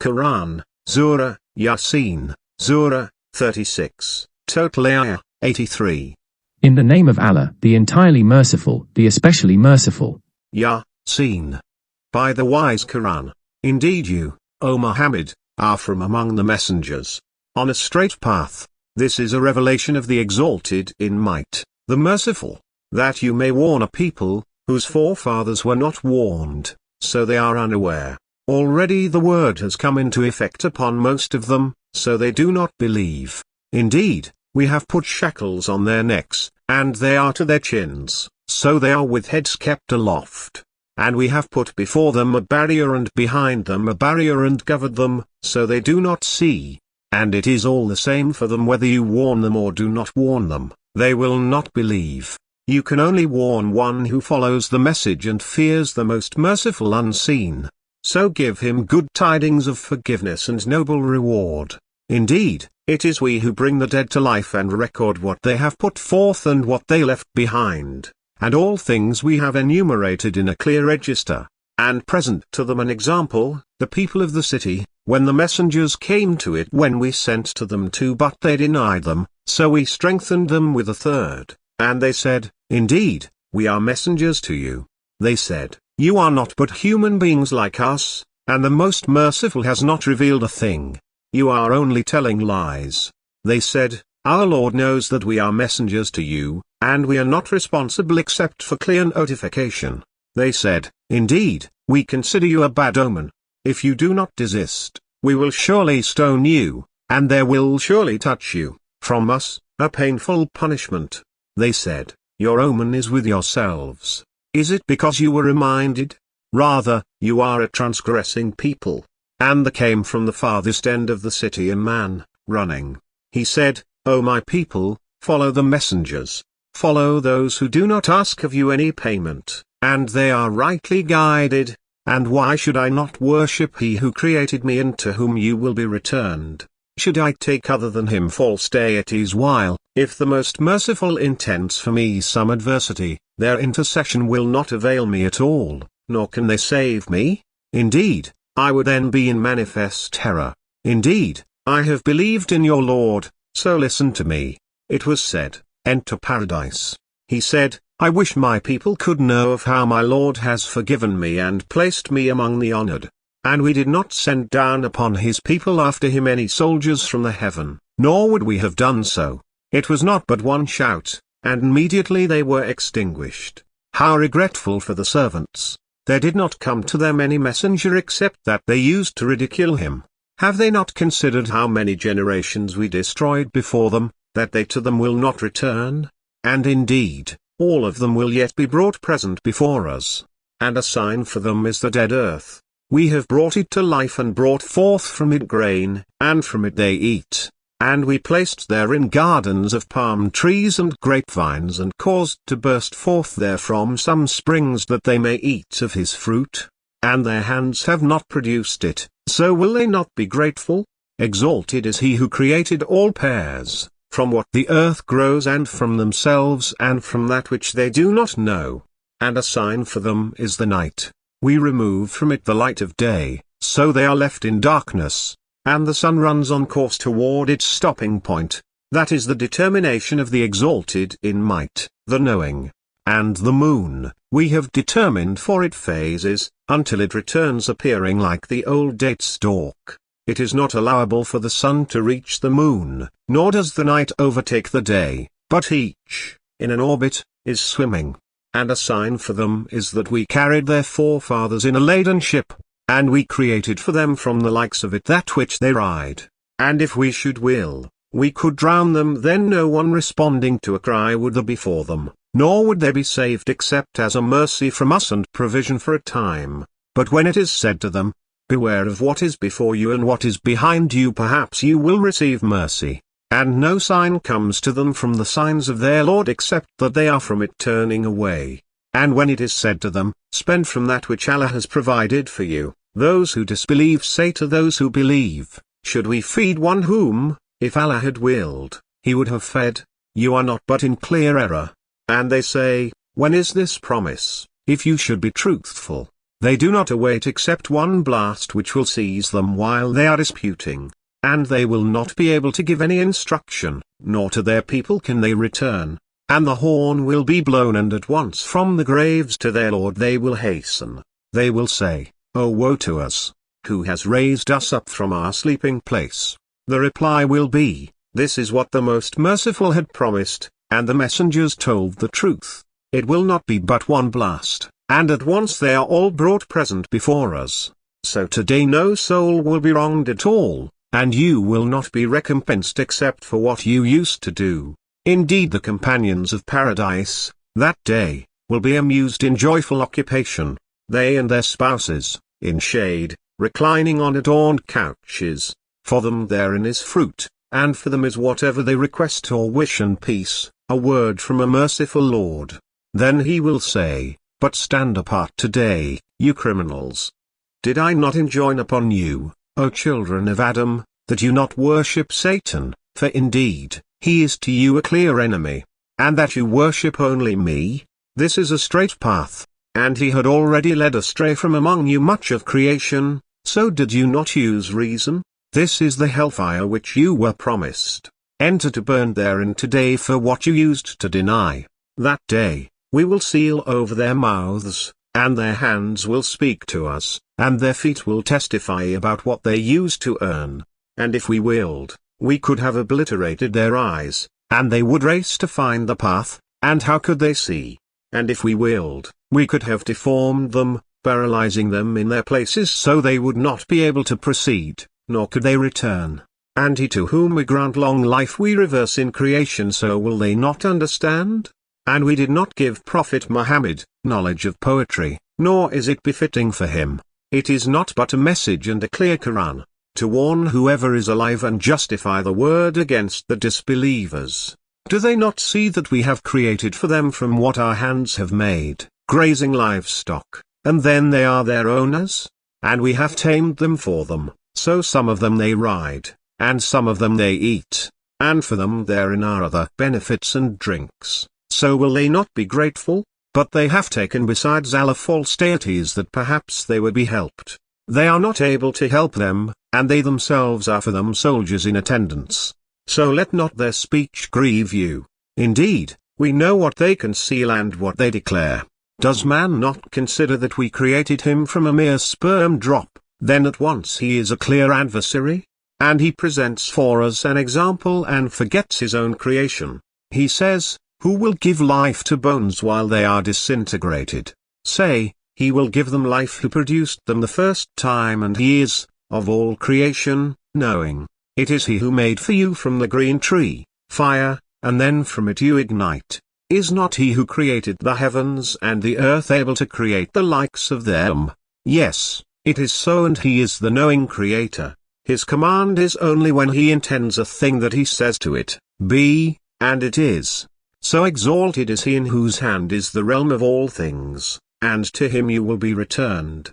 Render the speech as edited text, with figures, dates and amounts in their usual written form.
Quran, Surah, Yaseen, Surah-36, total ayah, 83. In the name of Allah, the entirely merciful, the especially merciful. Yaseen. By the wise Quran. Indeed you, O Muhammad, are from among the messengers, on a straight path. This is a revelation of the exalted in might, the merciful, that you may warn a people, whose forefathers were not warned, so they are unaware. Already the word has come into effect upon most of them, so they do not believe. Indeed, we have put shackles on their necks, and they are to their chins, so they are with heads kept aloft. And we have put before them a barrier and behind them a barrier and covered them, so they do not see. And it is all the same for them whether you warn them or do not warn them, they will not believe. You can only warn one who follows the message and fears the most merciful unseen. So give him good tidings of forgiveness and noble reward. Indeed, it is we who bring the dead to life and record what they have put forth and what they left behind, and all things we have enumerated in a clear register, and present to them an example, the people of the city, when the messengers came to it when we sent to them two, but they denied them, so we strengthened them with a third, and they said, Indeed, we are messengers to you. They said, You are not but human beings like us, and the most merciful has not revealed a thing. You are only telling lies. They said, Our Lord knows that we are messengers to you, and we are not responsible except for clear notification. They said, Indeed, we consider you a bad omen. If you do not desist, we will surely stone you, and there will surely touch you, from us, a painful punishment. They said, Your omen is with yourselves. Is it because you were reminded? Rather, you are a transgressing people. And there came from the farthest end of the city a man, running. He said, O my people, follow the messengers. Follow those who do not ask of you any payment, and they are rightly guided. And why should I not worship He who created me and to whom you will be returned? Should I take other than Him false deities while, if the most merciful intends for me some adversity, their intercession will not avail me at all, nor can they save me? Indeed, I would then be in manifest terror. Indeed, I have believed in your Lord, so listen to me. It was said, Enter paradise. He said, I wish my people could know of how my Lord has forgiven me and placed me among the honored. And we did not send down upon his people after him any soldiers from the heaven, nor would we have done so. It was not but one shout, and immediately they were extinguished. How regretful for the servants! There did not come to them any messenger except that they used to ridicule him. Have they not considered how many generations we destroyed before them, that they to them will not return? And indeed, all of them will yet be brought present before us. And a sign for them is the dead earth. We have brought it to life and brought forth from it grain, and from it they eat. And we placed therein gardens of palm trees and grapevines and caused to burst forth therefrom some springs that they may eat of his fruit. And their hands have not produced it, so will they not be grateful? Exalted is he who created all pairs, from what the earth grows and from themselves and from that which they do not know. And a sign for them is the night. We remove from it the light of day, so they are left in darkness, and the sun runs on course toward its stopping point. That is the determination of the exalted in might, the knowing. And the moon, we have determined for it phases, until it returns appearing like the old date stalk. It is not allowable for the sun to reach the moon, nor does the night overtake the day, but each, in an orbit, is swimming. And a sign for them is that we carried their forefathers in a laden ship, and we created for them from the likes of it that which they ride. And if we should will, we could drown them, then no one responding to a cry would there be for them, nor would they be saved except as a mercy from us and provision for a time. But when it is said to them, Beware of what is before you and what is behind you, perhaps you will receive mercy. And no sign comes to them from the signs of their Lord except that they are from it turning away. And when it is said to them, Spend from that which Allah has provided for you, those who disbelieve say to those who believe, Should we feed one whom, if Allah had willed, he would have fed? You are not but in clear error. And they say, When is this promise, if you should be truthful? They do not await except one blast which will seize them while they are disputing. And they will not be able to give any instruction, nor to their people can they return. And the horn will be blown, and at once from the graves to their Lord they will hasten. They will say, "Oh, woe to us! Who has raised us up from our sleeping place?" The reply will be, "This is what the Most Merciful had promised, and the messengers told the truth. It will not be but one blast, and at once they are all brought present before us. So today no soul will be wronged at all, and you will not be recompensed except for what you used to do. Indeed, the companions of paradise, that day, will be amused in joyful occupation, they and their spouses, in shade, reclining on adorned couches. For them therein is fruit, and for them is whatever they request or wish, and peace, a word from a merciful Lord." Then he will say, "But stand apart today, you criminals. Did I not enjoin upon you, O children of Adam, that you not worship Satan, for indeed, he is to you a clear enemy, and that you worship only me? This is a straight path, and he had already led astray from among you much of creation, so did you not use reason? This is the hellfire which you were promised. Enter to burn therein today for what you used to deny. That day, we will seal over their mouths, and their hands will speak to us, and their feet will testify about what they used to earn. And if we willed, we could have obliterated their eyes, and they would race to find the path, and how could they see? And if we willed, we could have deformed them, paralyzing them in their places so they would not be able to proceed, nor could they return. And he to whom we grant long life we reverse in creation, so will they not understand? And we did not give Prophet Muhammad knowledge of poetry, nor is it befitting for him. It is not but a message and a clear Quran, to warn whoever is alive and justify the word against the disbelievers. Do they not see that we have created for them from what our hands have made, grazing livestock, and then they are their owners? And we have tamed them for them, so some of them they ride, and some of them they eat, and for them therein are other benefits and drinks. So will they not be grateful? But they have taken besides Allah false deities that perhaps they would be helped. They are not able to help them, and they themselves are for them soldiers in attendance. So let not their speech grieve you. Indeed, we know what they conceal and what they declare. Does man not consider that we created him from a mere sperm drop, then at once he is a clear adversary? And he presents for us an example and forgets his own creation. He says, "Who will give life to bones while they are disintegrated?" Say, "He will give them life who produced them the first time, and he is, of all creation, knowing. It is he who made for you from the green tree, fire, and then from it you ignite. Is not he who created the heavens and the earth able to create the likes of them? Yes, it is so, and he is the knowing creator. His command is only when he intends a thing that he says to it, 'Be,' and it is. So exalted is he in whose hand is the realm of all things, and to him you will be returned."